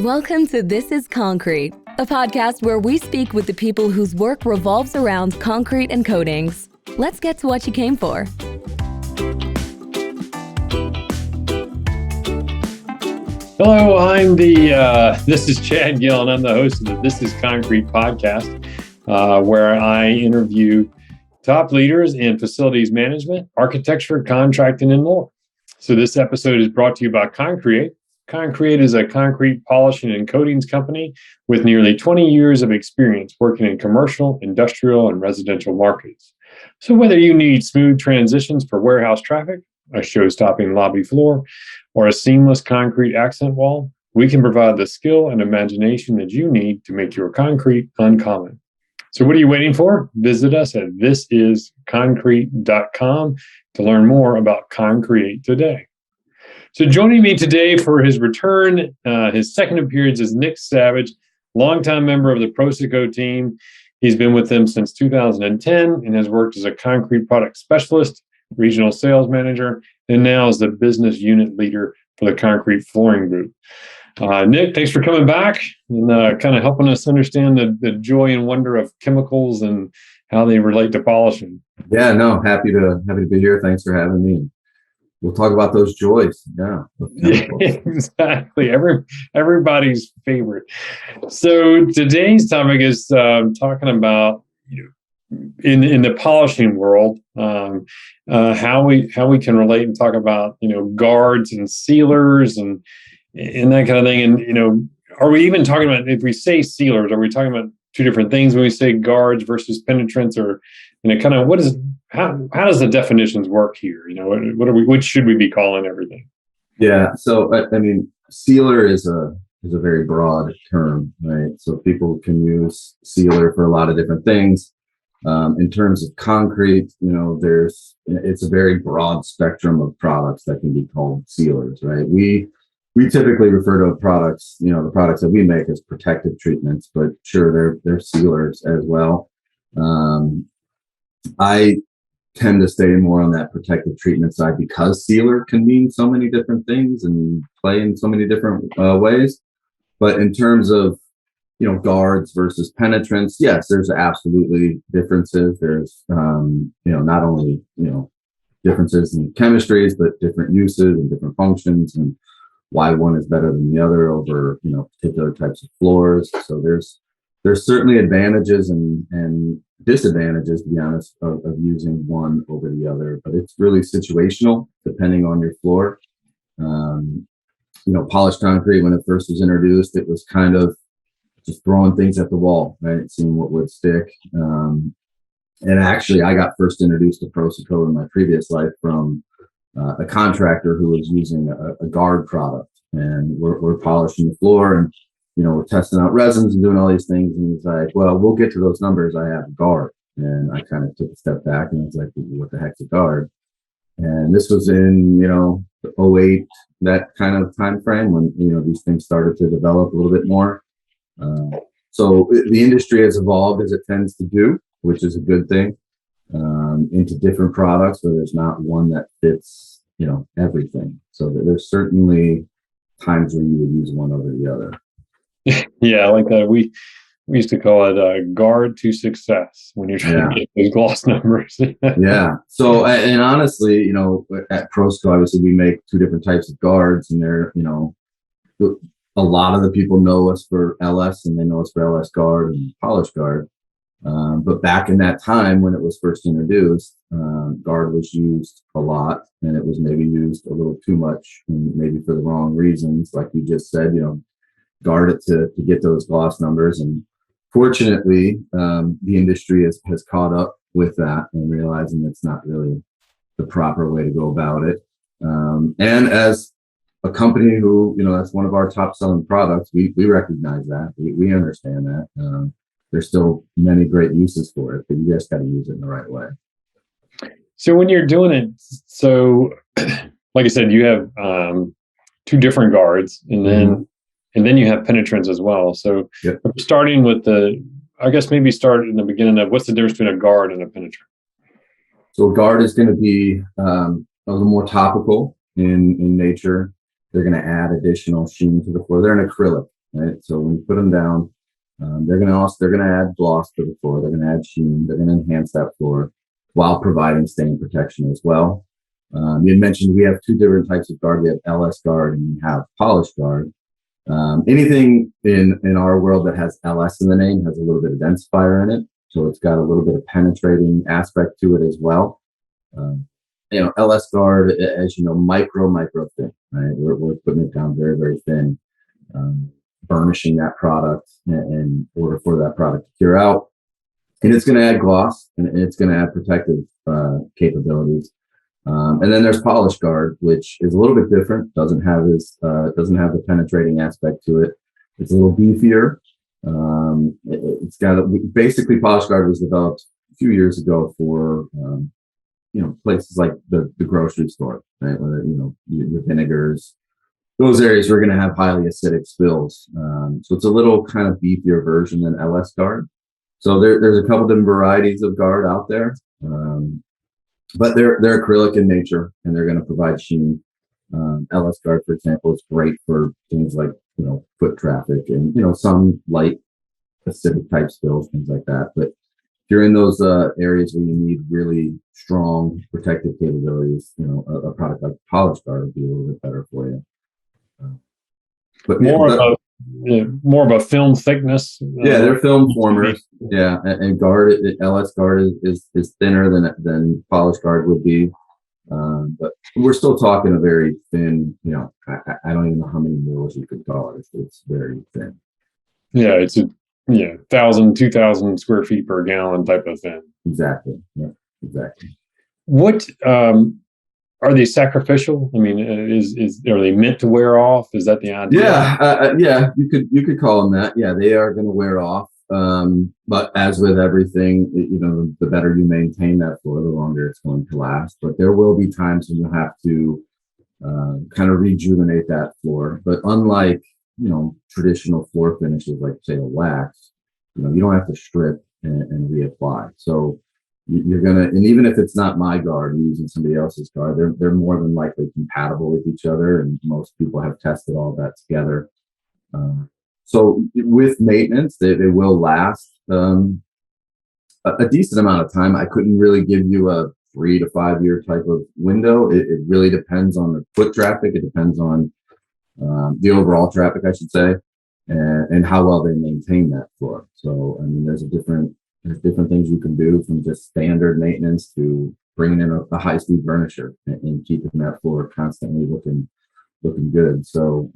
Welcome to This is Concrete, a podcast where we speak with the people whose work revolves around concrete and coatings. Let's get to what you came for. Hello, this is Chad Gill, and I'm the host of the This is Concrete podcast, where I interview top leaders in facilities management, architecture, contracting, and more. So this episode is brought to you by Concrete. Concrete is a concrete polishing and coatings company with nearly 20 years of experience working in commercial, industrial, and residential markets. So whether you need smooth transitions for warehouse traffic, a show-stopping lobby floor, or a seamless concrete accent wall, we can provide the skill and imagination that you need to make your concrete uncommon. So what are you waiting for? Visit us at thisisconcrete.com to learn more about Concrete today. So joining me today for his return, his second appearance is Nick Savage, longtime member of the PROSOCO team. He's been with them since 2010 and has worked as a concrete product specialist, regional sales manager, and now is the business unit leader for the concrete flooring group. Nick, thanks for coming back and kind of helping us understand the joy and wonder of chemicals and how they relate to polishing. Yeah, no, happy to be here. Thanks for having me. We'll talk about those joys. Yeah, exactly. Everybody's favorite. So today's topic is talking about in the polishing world, how we can relate and talk about guards and sealers and that kind of thing. And are we even talking about, if we say sealers, are we talking about two different things when we say guards versus penetrants, or kind of how does the definitions work here? What should we be calling everything? Yeah, so I mean, sealer is a very broad term, right? So people can use sealer for a lot of different things. In terms of concrete, it's a very broad spectrum of products that can be called sealers, right? We typically refer to products, the products that we make as protective treatments, but sure, they're sealers as well. I tend to stay more on that protective treatment side because sealer can mean so many different things and play in so many different ways. But in terms of guards versus penetrants, yes, there's absolutely differences. There's not only differences in chemistries, but different uses and different functions, and why one is better than the other over particular types of floors. So there's certainly advantages and disadvantages, to be honest, of using one over the other, but it's really situational depending on your floor. Polished concrete, when it first was introduced, it was kind of just throwing things at the wall, right? Seeing what would stick. And actually, I got first introduced to PROSOCO in my previous life from a contractor who was using a guard product, and we're polishing the floor, and we're testing out resins and doing all these things. And he's like, well, we'll get to those numbers. I have a guard. And I kind of took a step back and I was like, what the heck's a guard? And this was in, the 2008, that kind of time frame when, these things started to develop a little bit more. So the industry has evolved, as it tends to do, which is a good thing, into different products where there's not one that fits, everything. So there's certainly times where you would use one over the other. Yeah, like we used to call it guard to success when you're trying to get those gloss numbers. Yeah. So, and honestly, at PROSOCO, obviously we make two different types of guards, and they're, a lot of the people know us for LS, and they know us for LS guard and polished guard. But back in that time when it was first introduced, guard was used a lot, and it was maybe used a little too much, and maybe for the wrong reasons, like you just said, guard it to get those gloss numbers. And fortunately, the industry has caught up with that and realizing it's not really the proper way to go about it. And as a company who, that's one of our top selling products, we recognize that. We understand that. There's still many great uses for it, but you just got to use it in the right way. So when you're doing it, like I said, you have two different guards, and then you have penetrants as well. So starting with maybe start in the beginning of what's the difference between a guard and a penetrant? So a guard is going to be a little more topical in nature. They're going to add additional sheen to the floor. They're an acrylic, right? So when you put them down, they're going to add gloss to the floor. They're going to add sheen. They're going to enhance that floor while providing stain protection as well. You had mentioned we have two different types of guard. We have LS guard and we have polished guard. Anything in our world that has LS in the name has a little bit of densifier in it. So it's got a little bit of penetrating aspect to it as well. LS guard, as you know, micro thin, right? We're putting it down very, very thin, burnishing that product in order for that product to cure out. And it's going to add gloss and it's going to add protective capabilities. And then there's polished guard, which is a little bit different. Doesn't have the penetrating aspect to it. It's a little beefier. It's got basically polished guard was developed a few years ago for places like the grocery store, right? Where your vinegars, those areas we're going to have highly acidic spills. So it's a little kind of beefier version than LS guard. So there's a couple different varieties of guard out there. But they're acrylic in nature and they're going to provide sheen. LS guard, for example, is great for things like, foot traffic and, some light acidic type spills, things like that. But if you're in those areas where you need really strong protective capabilities, a product like polished guard would be a little bit better for you. But more of a film thickness. They're film formers. Yeah, and guard, LS guard is thinner than polished guard would be. But we're still talking a very thin. I don't even know how many mils you could call it. It's very thin. Yeah, it's 1,000, 2,000 square feet per gallon type of thing. Exactly. Yeah, exactly. What are they sacrificial? I mean, are they meant to wear off? Is that the idea? Yeah. You could call them that. Yeah, they are going to wear off. But as with everything, the better you maintain that floor, the longer it's going to last. But there will be times when you have to kind of rejuvenate that floor. But unlike traditional floor finishes like say a wax, you don't have to strip and reapply. So you're gonna, and even if it's not my guard, you're using somebody else's guard, they're more than likely compatible with each other, and most people have tested all that together. So with maintenance, they will last a decent amount of time. I couldn't really give you a 3 to 5 year type of window. It really depends on the foot traffic. It depends on the overall traffic, I should say, and how well they maintain that floor. So I mean, there's different things you can do, from just standard maintenance to bringing in a high-speed burnisher and keeping that floor constantly looking good. So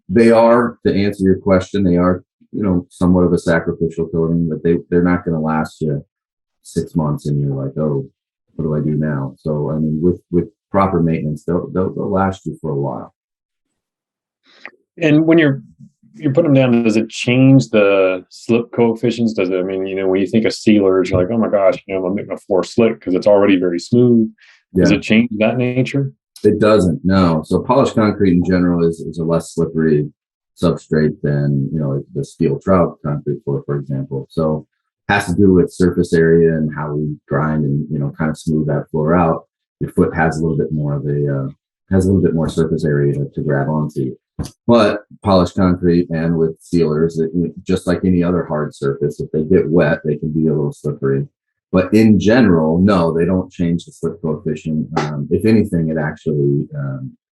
they are, to answer your question, they are somewhat of a sacrificial coating, but they're not going to last you 6 months and you're like, oh, what do I do now? So I mean, with proper maintenance, they'll last you for a while. And when you're putting them down, does it change the slip coefficients? Does it, I mean, when you think of sealers, you're like, oh my gosh, I'm gonna make my floor slip because it's already very smooth. Yeah. Does it change that nature? It doesn't, no. So polished concrete in general is a less slippery substrate than, the steel trout concrete floor, for example. So it has to do with surface area and how we grind and, kind of smooth that floor out. Your foot has a little bit more surface area to grab onto. But polished concrete and with sealers, just like any other hard surface, if they get wet, they can be a little slippery. But in general, no, they don't change the slip coefficient. If anything, it actually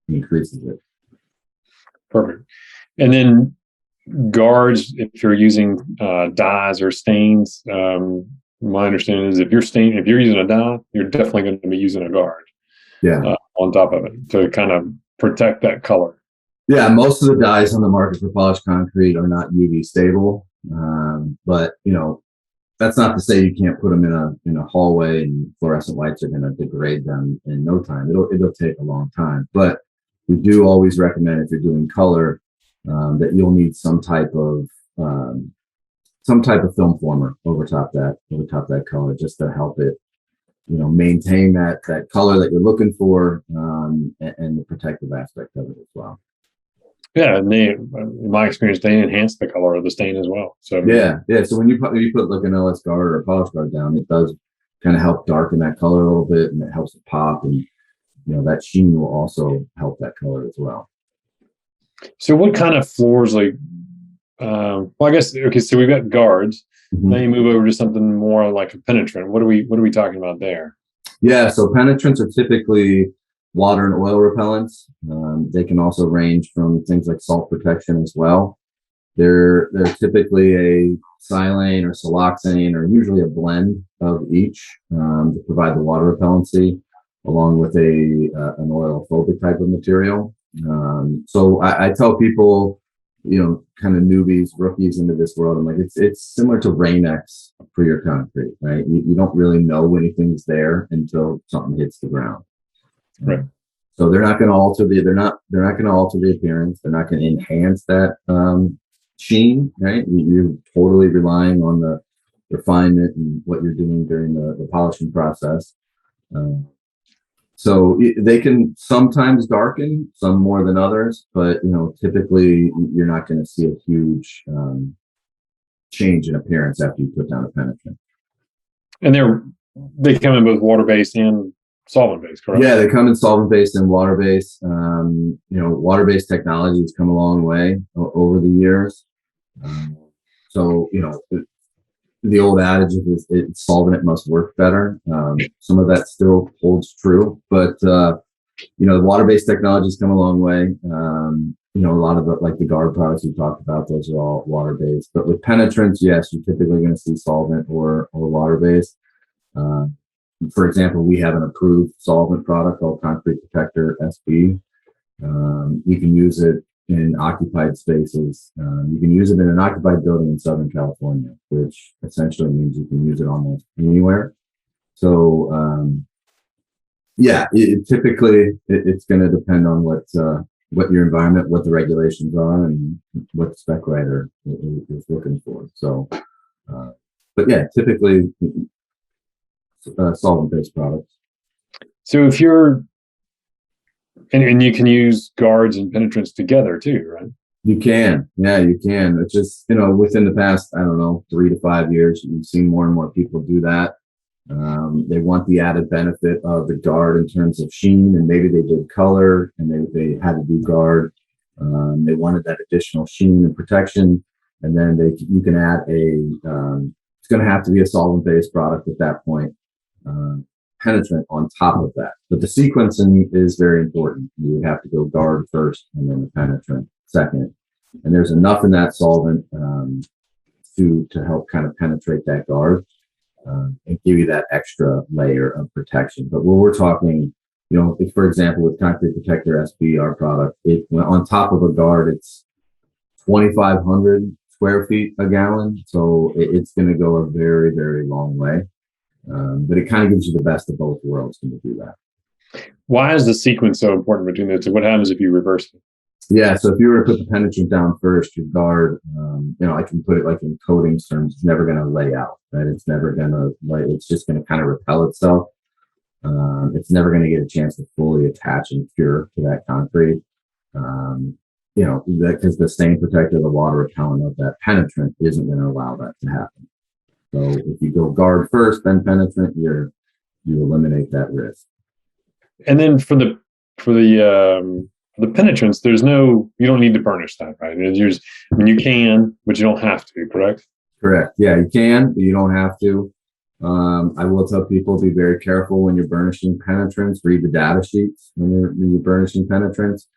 increases it. Perfect. And then guards, if you're using dyes or stains, my understanding is if you're using a dye, you're definitely going to be using a guard. Yeah. On top of it to kind of protect that color. Yeah, most of the dyes on the market for polished concrete are not UV stable, but that's not to say you can't put them in a hallway and fluorescent lights are going to degrade them in no time. It'll take a long time, but we do always recommend, if you're doing color, that you'll need some type of film former over top that color, just to help it maintain that color that you're looking for, and the protective aspect of it as well. Yeah, and in my experience, they enhance the color of the stain as well. So yeah. So when you put like an LS guard or a polished guard down, it does kind of help darken that color a little bit, and it helps it pop, and that sheen will also help that color as well. So what kind of floors, like well, I guess, okay, so we've got guards. Mhm. Now you move over to something more like a penetrant. What are we talking about there? Yeah, so penetrants are typically water and oil repellents. They can also range from things like salt protection as well. They're typically a silane or siloxane, or usually a blend of each, to provide the water repellency, along with an oil phobic type of material. So I tell people, kind of newbies, rookies into this world, I'm like, it's similar to Rain-X for your concrete, right? You don't really know anything's there until something hits the ground. Right. So they're not going to alter they're not going to alter the appearance. They're not going to enhance that sheen, right? You're totally relying on the refinement and what you're doing during the polishing process. So they can sometimes darken, some more than others, but typically you're not going to see a huge change in appearance after you put down a penetrant. And they come in both water-based and solvent-based, correct? Yeah, they come in solvent-based and water-based. Water-based technology has come a long way over the years. So the old adage is solvent, it must work better. Some of that still holds true, but the water-based technology's come a long way. A lot of the guard products we talked about, those are all water-based. But with penetrants, yes, you're typically going to see solvent or water-based. For example, we have an approved solvent product called Concrete Protector SB. You can use it in occupied spaces. You can use it in an occupied building in Southern California, which essentially means you can use it almost anywhere. So, typically it's going to depend on what your environment, what the regulations are, and what the spec writer is looking for. So, but yeah, typically solvent-based products. So if you're and you can use guards and penetrants together too, right? You can. Yeah, you can. It's just, within the past, I don't know, 3 to 5 years, you've seen more and more people do that. They want the added benefit of the guard in terms of sheen, and maybe they did color and they had to do guard. They wanted that additional sheen and protection. And then you can add it's going to have to be a solvent-based product at that point. Penetrant on top of that, but the sequencing is very important. You would have to go guard first and then the penetrant second, and there's enough in that solvent to help kind of penetrate that guard and give you that extra layer of protection. But when we're talking, if, for example, with Concrete Protector SB, our product, on top of a guard, it's 2,500 square feet a gallon, so it's going to go a very, very long way. But it kind of gives you the best of both worlds when you do that. Why is the sequence so important between the two? What happens if you reverse it? Yeah, so if you were to put the penetrant down first, your guard, I can put it like in coatings terms, it's never going to lay out, right? It's never going to it's just going to kind of repel itself. It's never going to get a chance to fully attach and cure to that concrete. Because the stain protector, the water repellent of that penetrant isn't going to allow that to happen. So if you go guard first, then penetrant, you eliminate that risk. And then for the penetrants, you don't need to burnish that, right? You can, but you don't have to, correct? Correct. Yeah, you can, but you don't have to. I will tell people, be very careful when you're burnishing penetrants. Read the data sheets when you're burnishing penetrants.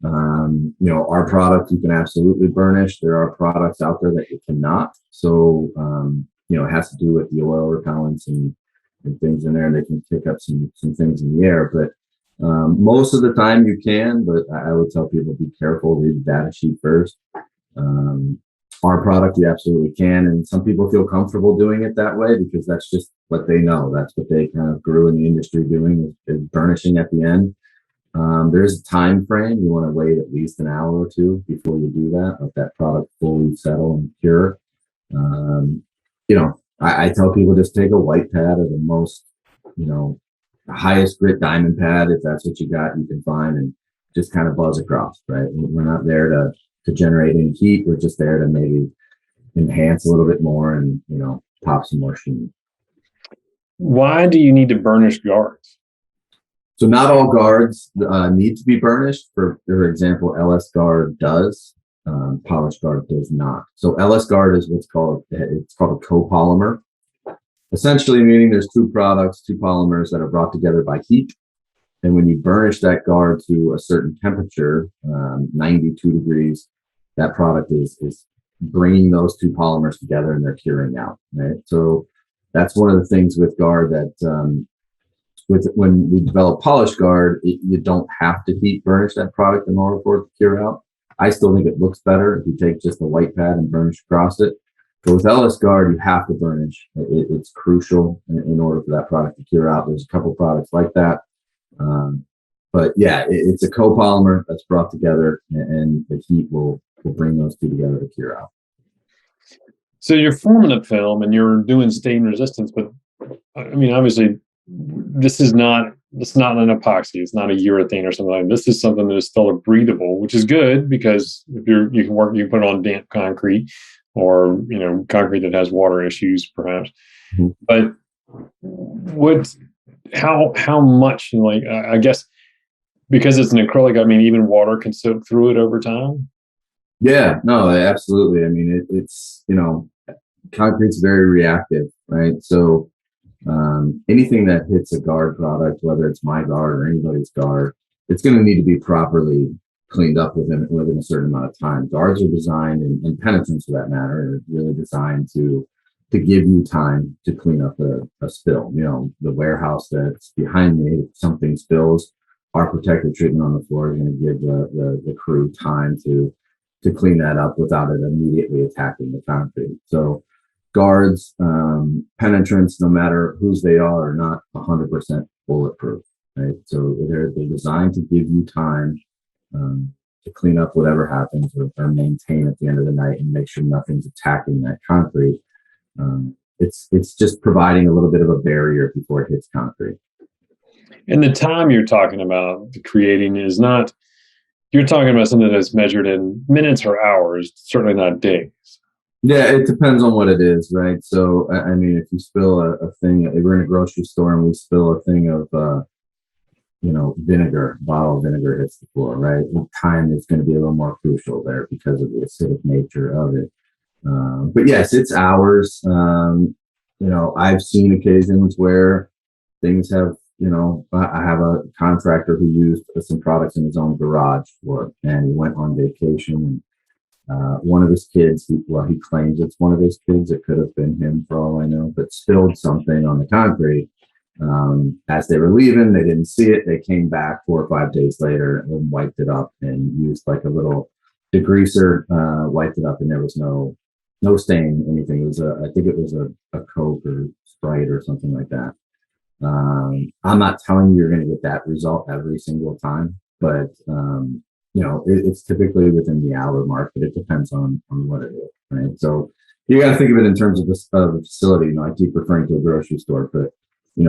Our product you can absolutely burnish. There are products out there that you cannot. So, it has to do with the oil repellents and things in there, and they can pick up some things in the air. But most of the time you can, but I would tell people, be careful, read the data sheet first. Our product, you absolutely can. And some people feel comfortable doing it that way because that's just what they know. That's what they kind of grew in the industry doing, is burnishing at the end. There's a time frame. You want to wait at least an hour or two before you do that, let that product fully settle and cure. I tell people, just take a white pad or the most, highest grit diamond pad, if that's what you got, you can find, and just kind of buzz across, right? We're not there to generate any heat. We're just there to maybe enhance a little bit more and, pop some more sheen. Why do you need to burnish guards? So not all guards need to be burnished. For example, LS Guard does. Polished Guard does not. So LS Guard is it's called a copolymer, essentially meaning there's two polymers that are brought together by heat. And when you burnish that guard to a certain temperature, 92 degrees, that product is bringing those two polymers together and they're curing out, right? So that's one of the things with guard that when we develop polished guard, you don't have to heat burnish that product in order for it to cure out. I still think it looks better if you take just a white pad and burnish across it. But with LS Guard, you have to burnish. It's crucial in order for that product to cure out. There's a couple products like that. But yeah, it's a copolymer that's brought together, and the heat will bring those two together to cure out. So you're forming a film and you're doing stain resistance, but I mean, obviously, it's not an epoxy. It's not a urethane or something like that. This is something that is still a breathable, which is good because if you can put it on damp concrete or concrete that has water issues, perhaps. Mm-hmm. But how much? I guess because it's an acrylic. I mean, even water can soak through it over time. Yeah, no, absolutely. I mean, it's concrete's very reactive, right? So anything that hits a guard product, whether it's my guard or anybody's guard, it's going to need to be properly cleaned up within a certain amount of time. Guards are designed, and penetrants for that matter, are really designed to give you time to clean up a spill. The warehouse that's behind me, if something spills, our protective treatment on the floor is going to give the crew time to clean that up without it immediately attacking the concrete. So guards, penetrants, no matter whose they are not 100% bulletproof, right? So they're designed to give you time to clean up whatever happens or maintain at the end of the night and make sure nothing's attacking that concrete. It's just providing a little bit of a barrier before it hits concrete. And the time you're talking about creating is not, you're talking about something that's measured in minutes or hours, certainly not days. Yeah, it depends on what it is, right? So, I mean, if you spill a thing, if we're in a grocery store and we spill a thing of, bottle of vinegar hits the floor, right? The time is going to be a little more crucial there because of the acidic nature of it. But yes, it's hours. I've seen occasions where things have, I have a contractor who used some products in his own garage and he went on vacation. One of his kids, he claims it's one of his kids. It could have been him for all I know, but spilled something on the concrete. As they were leaving, they didn't see it. They came back 4 or 5 days later and wiped it up and used like a little degreaser, wiped it up, and there was no stain, anything. It was I think it was a Coke or Sprite or something like that. I'm not telling you you're going to get that result every single time, but it's typically within the hour mark, but it depends on what it is, right? So you got to think of it in terms of a facility. I keep referring to a grocery store, but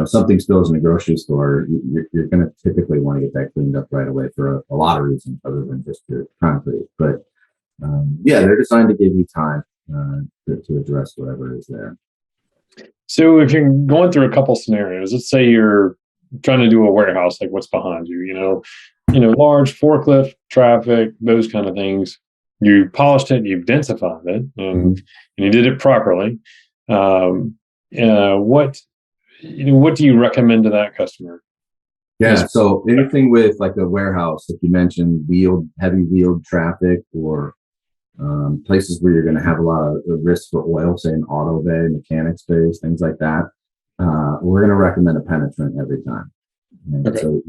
something spills in a grocery store, you're going to typically want to get that cleaned up right away for a lot of reasons other than just the concrete. But they're designed to give you time to address whatever is there. So if you're going through a couple scenarios, let's say you're trying to do a warehouse, like what's behind you, large forklift, traffic, those kind of things. You polished it, you've densified it, and you did it properly. What do you recommend to that customer? Yeah, so anything with like a warehouse, like you mentioned, heavy wheeled traffic, or places where you're going to have a lot of risk for oil, say an auto bay, mechanic space, things like that. We're going to recommend a penetrant every time. And okay. So,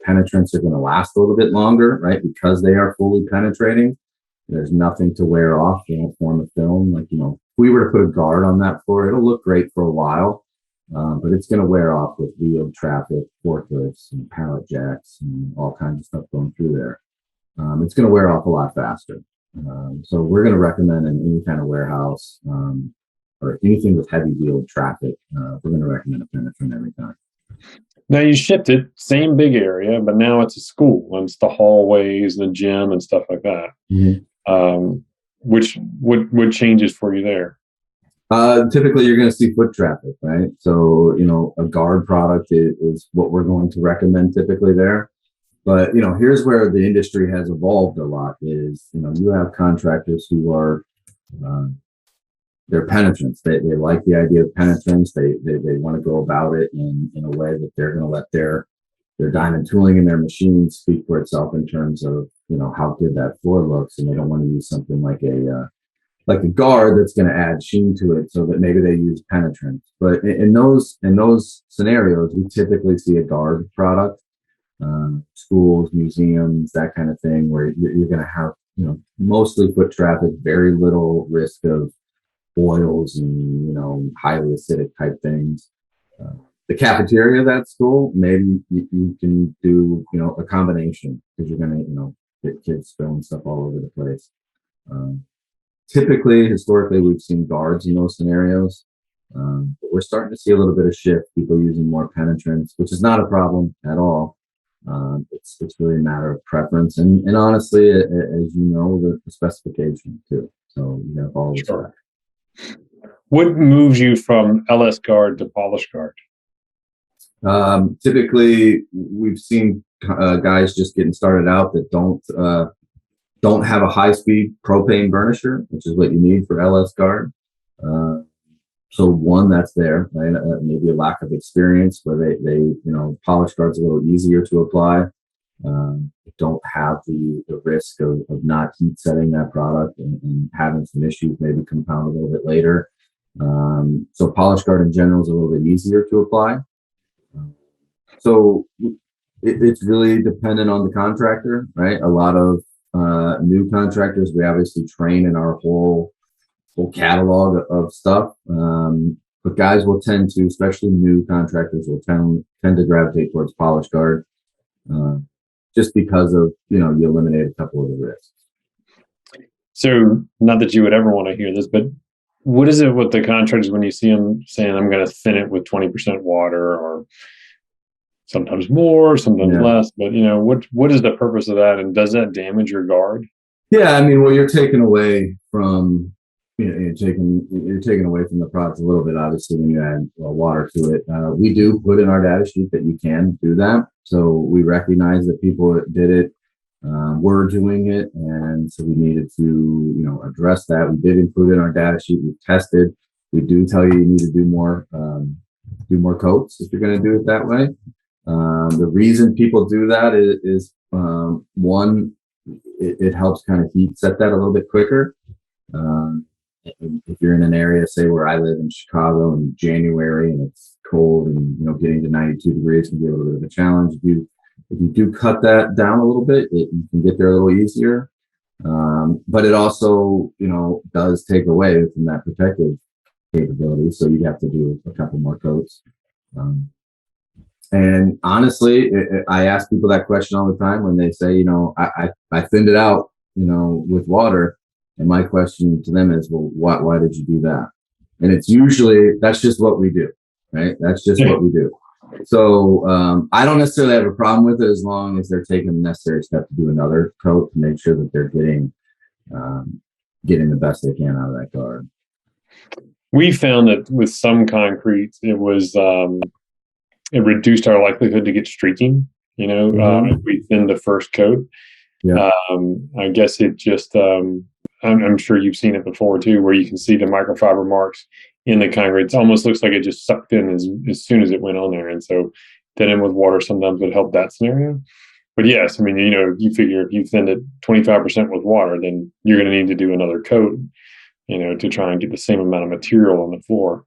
penetrants are going to last a little bit longer, right? Because they are fully penetrating. There's nothing to wear off. They don't form a film. Like, if we were to put a guard on that floor, it'll look great for a while, but it's going to wear off with wheeled traffic, forklifts, and pallet jacks, and all kinds of stuff going through there. It's going to wear off a lot faster. So we're going to recommend in any kind of warehouse or anything with heavy wheeled traffic, we're going to recommend a penetrant every time. Now you shipped it, same big area, but now it's a school and it's the hallways, the gym, and stuff like that. Mm-hmm. What changes for you there? Typically, you're going to see foot traffic, right? So a guard product is what we're going to recommend typically there. But, here's where the industry has evolved a lot is, you have contractors who are, they're penetrants. They like the idea of penetrance. They want to go about it in a way that they're going to let their diamond tooling in their machines speak for itself in terms of, how good that floor looks. And they don't want to use something like a guard that's going to add sheen to it, so that maybe they use penetrant. But in those scenarios, we typically see a guard product, schools, museums, that kind of thing, where you're going to have, mostly foot traffic, very little risk of oils and, highly acidic type things. The cafeteria of that school, maybe you can do, a combination, because you're going to, get kids spilling stuff all over the place. Typically, historically, we've seen guards in those scenarios. But we're starting to see a little bit of shift, people using more penetrants, which is not a problem at all. It's really a matter of preference. And honestly, as you know, the specification too. So you have all Sure. What moves you from LS guard to polish guard? Typically, we've seen guys just getting started out that don't have a high-speed propane burnisher, which is what you need for LS guard. So one, that's there, right? Maybe a lack of experience, where they polish guard's a little easier to apply. Don't have the risk of not heat setting that product and having some issues maybe compound a little bit later. So polish guard in general is a little bit easier to apply. So it's really dependent on the contractor, right? A lot of new contractors, we obviously train in our whole catalog of stuff. But guys will tend to, especially new contractors, will tend to gravitate towards polish guard, just because of, you eliminate a couple of the risks. So, not that you would ever want to hear this, but what is it with the contractors when you see them saying, I'm going to thin it with 20% water, or sometimes more, sometimes less, but what is the purpose of that, and does that damage your guard? Yeah, I mean, well, you're taking away from, you're taking away from the product a little bit, obviously, when you add water to it. We do put in our data sheet that you can do that. So we recognize that people that did it were doing it, and so we needed to, address that. We did include in our data sheet. We tested. We do tell you need to do more coats if you're going to do it that way. The reason people do that is one, it helps kind of heat set that a little bit quicker. If you're in an area, say where I live in Chicago in January and it's cold and getting to 92 degrees can be a little bit of a challenge. If you do cut that down a little bit, you can get there a little easier. But it also does take away from that protective capability, so you have to do a couple more coats. And honestly, I ask people that question all the time when they say, I thinned it out, with water. And my question to them is, well, why did you do that? And it's usually, that's just what we do, right? That's just what we do. So I don't necessarily have a problem with it, as long as they're taking the necessary step to do another coat to make sure that they're getting the best they can out of that guard. We found that with some concretes, it was it reduced our likelihood to get streaking. If we thinned the first coat. Yeah. I guess it just. I'm sure you've seen it before too, where you can see the microfiber marks in the concrete. It almost looks like it just sucked in as soon as it went on there. And so thinning with water sometimes would help that scenario. But yes, I mean, you figure if you thinned it 25% with water, then you're going to need to do another coat, to try and get the same amount of material on the floor.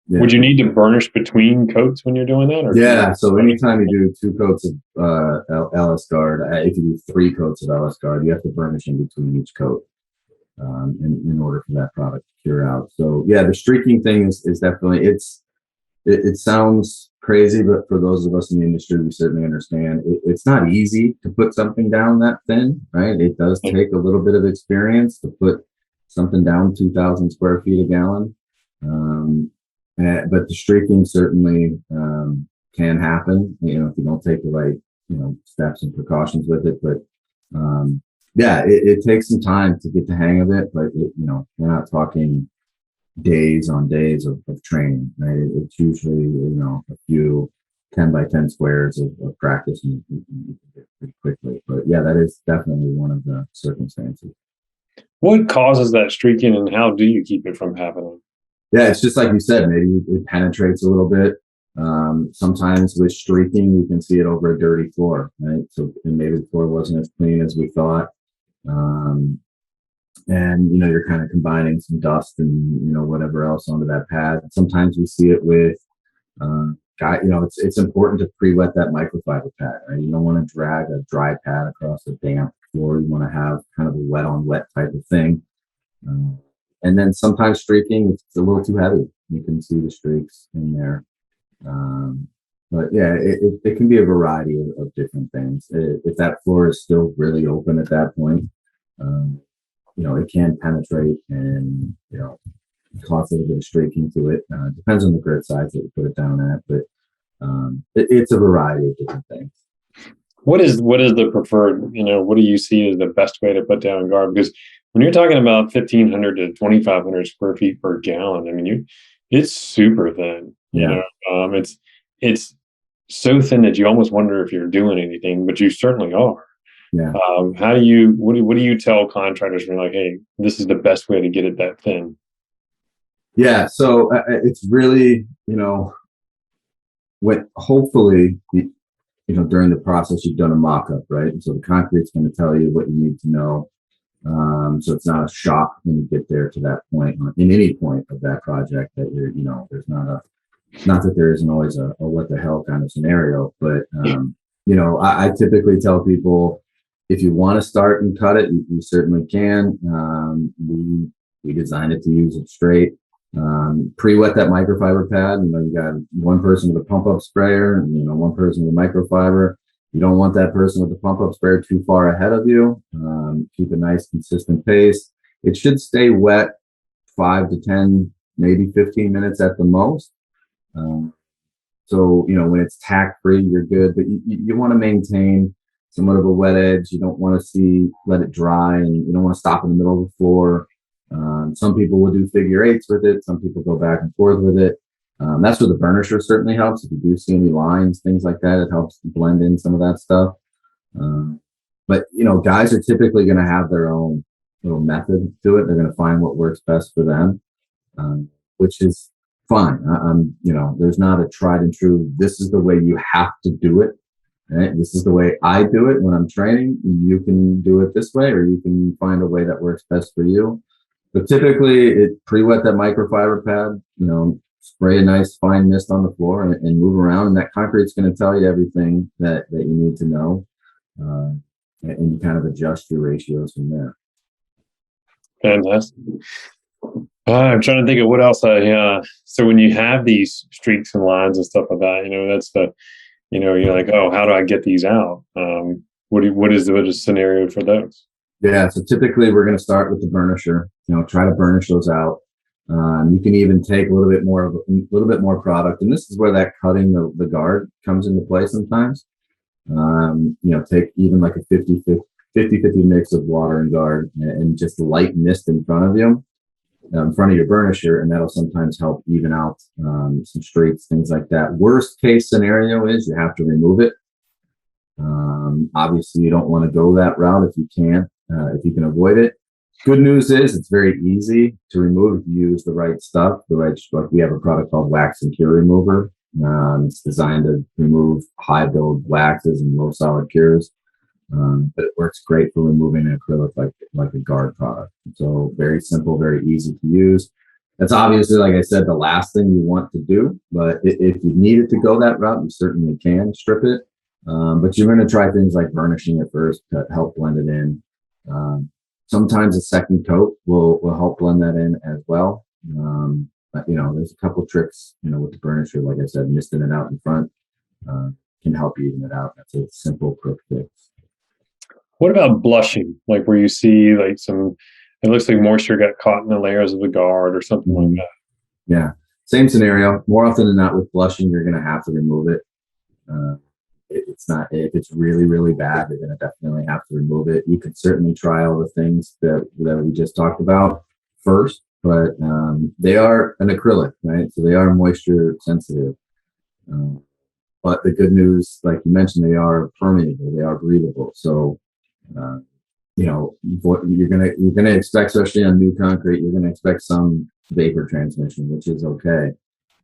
Yeah. Would you need to burnish between coats when you're doing that? Or yeah. So anytime you do 2 coats of LS guard, if you do 3 coats of LS guard, you have to burnish in between each coat. In order for that product to cure out. So yeah, the streaking thing is definitely, it sounds crazy, but for those of us in the industry, we certainly understand it's not easy to put something down that thin, right? It does take a little bit of experience to put something down 2,000 square feet a gallon. But the streaking certainly can happen, if you don't take the right, steps and precautions with it. But yeah, it takes some time to get the hang of it, but we're not talking days on days of training, right? It's usually, a few 10 by 10 squares of practice, and you can get pretty quickly. But yeah, that is definitely one of the circumstances. What causes that streaking, and how do you keep it from happening? Yeah, it's just like you said, maybe it penetrates a little bit. Sometimes with streaking, you can see it over a dirty floor, right? So maybe the floor wasn't as clean as we thought. And, you're kind of combining some dust and, whatever else onto that pad. Sometimes we see it with, it's important to pre-wet that microfiber pad, right? You don't want to drag a dry pad across a damp floor. You want to have kind of a wet on wet type of thing. And then sometimes streaking, it's a little too heavy. You can see the streaks in there. But yeah, it can be a variety of different things. If that floor is still really open at that point, it can penetrate and, cause a little bit of streaking to it. Depends on the grit size that you put it down at, but it's a variety of different things. What is the preferred, what do you see as the best way to put down guard? Because when you're talking about 1,500 to 2,500 square feet per gallon, I mean, it's super thin. Yeah. It's so thin that you almost wonder if you're doing anything, but you certainly are. Yeah. What do you tell contractors when you're like, hey, this is the best way to get it that thin? Yeah. So it's really, what hopefully, during the process, you've done a mock-up, right? And so the concrete's going to tell you what you need to know. So it's not a shock when you get there to that point, in any point of that project that you're, there's not that there isn't always a what the hell kind of scenario, but, I typically tell people, if you want to start and cut it, you certainly can. We designed it to use it straight. Pre-wet that microfiber pad. You got one person with a pump-up sprayer and, one person with microfiber. You don't want that person with the pump-up sprayer too far ahead of you. Keep a nice, consistent pace. It should stay wet 5 to 10, maybe 15 minutes at the most. So, when it's tack-free, you're good. But you want to maintain somewhat of a wet edge. You don't want to let it dry, and you don't want to stop in the middle of the floor. Some people will do figure eights with it. Some people go back and forth with it. That's where the burnisher certainly helps. If you do see any lines, things like that, it helps blend in some of that stuff. But, guys are typically going to have their own little method to it. They're going to find what works best for them, which is fine. There's not a tried and true, this is the way you have to do it. Right? This is the way I do it when I'm training. You can do it this way, or you can find a way that works best for you. But typically, it pre-wet that microfiber pad, spray a nice fine mist on the floor and move around. And that concrete's going to tell you everything that you need to know. And you kind of adjust your ratios from there. Fantastic. I'm trying to think of what else so when you have these streaks and lines and stuff like that, that's you're like, oh, how do I get these out? What is the scenario for those? Yeah, so typically we're going to start with the burnisher. Try to burnish those out. You can even take a little bit more product, and this is where that cutting the guard comes into play sometimes. Take even like a 50-50 mix of water and guard, and just light mist in front of you, in front of your burnisher, and that'll sometimes help even out some streaks, things like that. Worst case scenario is you have to remove it. Obviously, you don't want to go that route if you can avoid it. Good news is it's very easy to remove if you use the right stuff. We have a product called Wax and Cure Remover. It's designed to remove high build waxes and low solid cures. But it works great for removing an acrylic like a guard product. So very simple, very easy to use. That's obviously, like I said, the last thing you want to do. But if you needed to go that route, you certainly can strip it. But you're going to try things like burnishing it first to help blend it in. Sometimes a second coat will help blend that in as well. But, there's a couple tricks, with the burnisher, like I said, misting it out in front can help even it out. That's a simple, quick fix. What about blushing? Like where you see like it looks like moisture got caught in the layers of the guard or something like that. Yeah, same scenario. More often than not with blushing, you're going to have to remove it. If it's really, really bad, you're going to definitely have to remove it. You can certainly try all the things that we just talked about first, but they are an acrylic, right? So they are moisture sensitive. But the good news, like you mentioned, they are permeable, they are breathable. So, what you're gonna expect, especially on new concrete, you're gonna expect some vapor transmission, which is okay.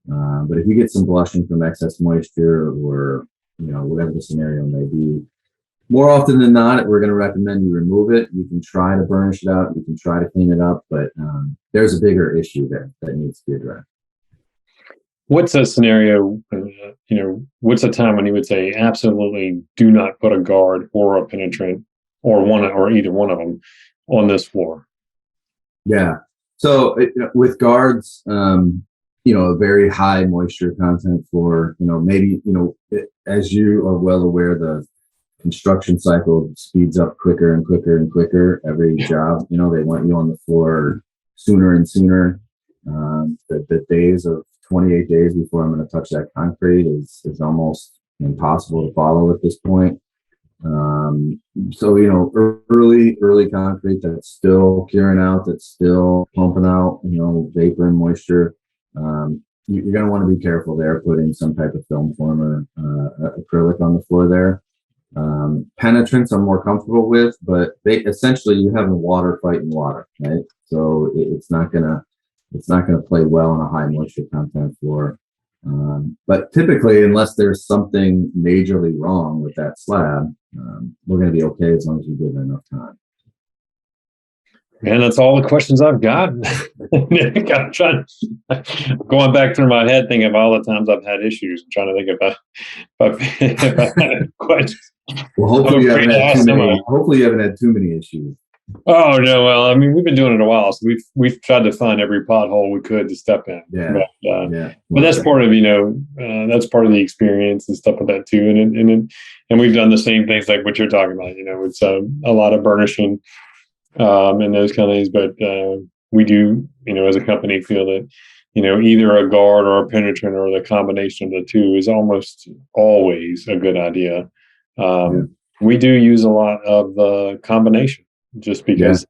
But if you get some blushing from excess moisture, or whatever the scenario may be, more often than not, we're going to recommend you remove it. You can try to burnish it out, you can try to clean it up, but there's a bigger issue there that needs to be addressed. What's a scenario, what's a time when you would say absolutely do not put a guard or a penetrant or either one of them on this floor? Yeah. So with guards, a very high moisture content floor, as you are well aware, the construction cycle speeds up quicker and quicker and quicker every job. They want you on the floor sooner and sooner. The days of 28 days before I'm going to touch that concrete is almost impossible to follow at this point. So early concrete that's still curing out, that's still pumping out vapor and moisture, you're going to want to be careful there, putting some type of film form or acrylic on the floor there. Penetrants I'm more comfortable with, but they essentially, you have a water fighting water, right? So it's not gonna play well on a high moisture content floor. But typically, unless there's something majorly wrong with that slab, we're going to be okay as long as we give it enough time. Man, that's all the questions I've got. Nick, I'm going back through my head, thinking of all the times I've had issues. I'm trying to think if I had questions. Well, hopefully you haven't had too many issues. Oh no! Well, I mean, we've been doing it a while, so we've tried to find every pothole we could to step in. Yeah, but that's part of that's part of the experience and stuff like that too. And we've done the same things like what you're talking about. It's a lot of burnishing and those kind of things. But we do, as a company, feel that either a guard or a penetrant or the combination of the two is almost always a good idea. We do use a lot of the combination. Just because,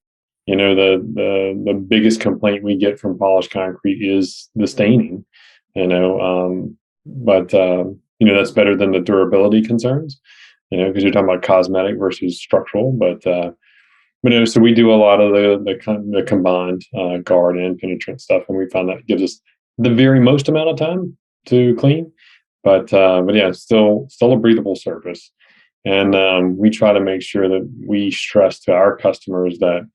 the biggest complaint we get from polished concrete is the staining, but that's better than the durability concerns, because you're talking about cosmetic versus structural. But so we do a lot of the combined guard and penetrant stuff, and we found that gives us the very most amount of time to clean. But yeah, still a breathable surface. And we try to make sure that we stress to our customers that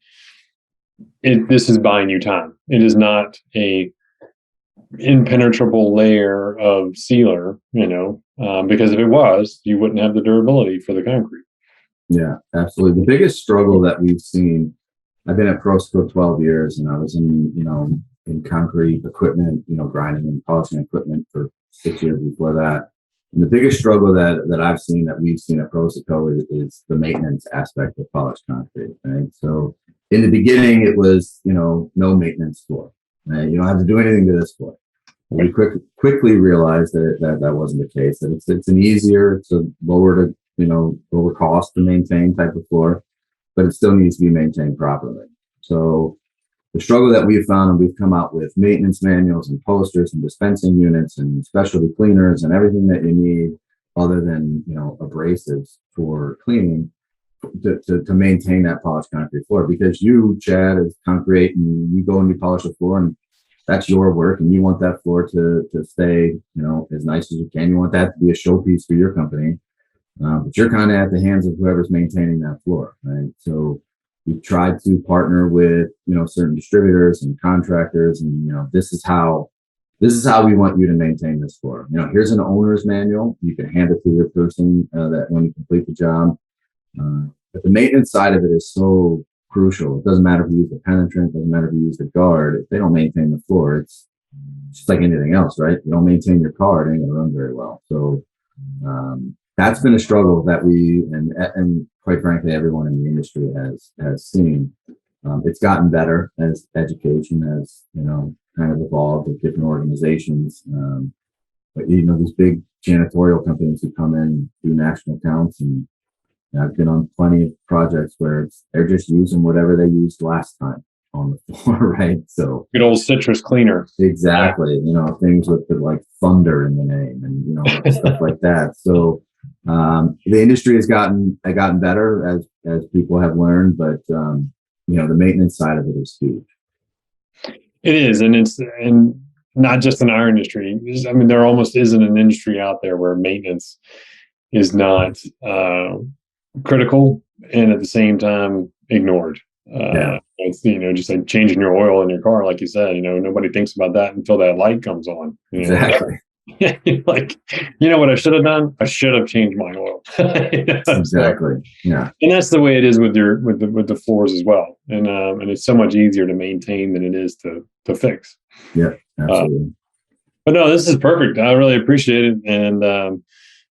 this is buying you time. It is not a impenetrable layer of sealer, because if it was, you wouldn't have the durability for the concrete. Yeah, absolutely. The biggest struggle that we've seen, I've been at PROSOCO 12 years, and I was in concrete equipment, grinding and polishing equipment for 6 years before that. And the biggest struggle that I've seen, that we've seen at PROSOCO, is the maintenance aspect of polished concrete. Right. So in the beginning, it was no maintenance floor. Right? You don't have to do anything to this floor. We quickly realized that wasn't the case. That it's an easier, to lower cost to maintain type of floor, but it still needs to be maintained properly. So the struggle that we've found, and we've come out with maintenance manuals and posters and dispensing units and specialty cleaners and everything that you need other than abrasives for cleaning to maintain that polished concrete floor. Because you, Chad, as concrete, and you go and you polish a floor, and that's your work, and you want that floor to stay as nice as you can. You want that to be a showpiece for your company, but you're kind of at the hands of whoever's maintaining that floor, right? So we've tried to partner with certain distributors and contractors, and this is how we want you to maintain this floor. Here's an owner's manual. You can hand it to your person that when you complete the job. But the maintenance side of it is so crucial. It doesn't matter if you use a penetrant, doesn't matter if you use the guard. If they don't maintain the floor, it's just like anything else, right? You don't maintain your car, it ain't gonna run very well. So that's been a struggle that we and quite frankly everyone in the industry has seen. It's gotten better as education has kind of evolved with different organizations. But these big janitorial companies who come in and do national accounts, and I've been on plenty of projects where they're just using whatever they used last time on the floor, right? So good old citrus cleaner. Exactly. Things with the like thunder in the name and, stuff like that. So, the industry has gotten better as people have learned, but, the maintenance side of it is huge. It is. And not just in our industry. I mean, there almost isn't an industry out there where maintenance is not, critical and at the same time ignored. It's just like changing your oil in your car, like you said. Nobody thinks about that until that light comes on. Exactly. Like, what I should have done? I should have changed my oil. Exactly. Yeah. And that's the way it is with the floors as well. And it's so much easier to maintain than it is to fix. Yeah, absolutely. But no, this is perfect. I really appreciate it. And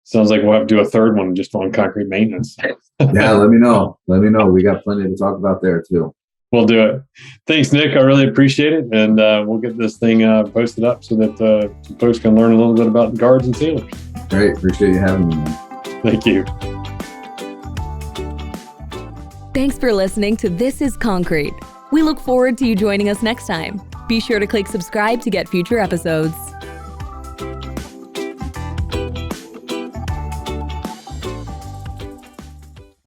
sounds like we'll have to do a third one just on concrete maintenance. Yeah, let me know. We got plenty to talk about there too. We'll do it. Thanks, Nick. I really appreciate it. And we'll get this thing posted up so that folks can learn a little bit about guards and sealers. Great. Appreciate you having me. Thank you. Thanks for listening to This is Concrete. We look forward to you joining us next time. Be sure to click subscribe to get future episodes.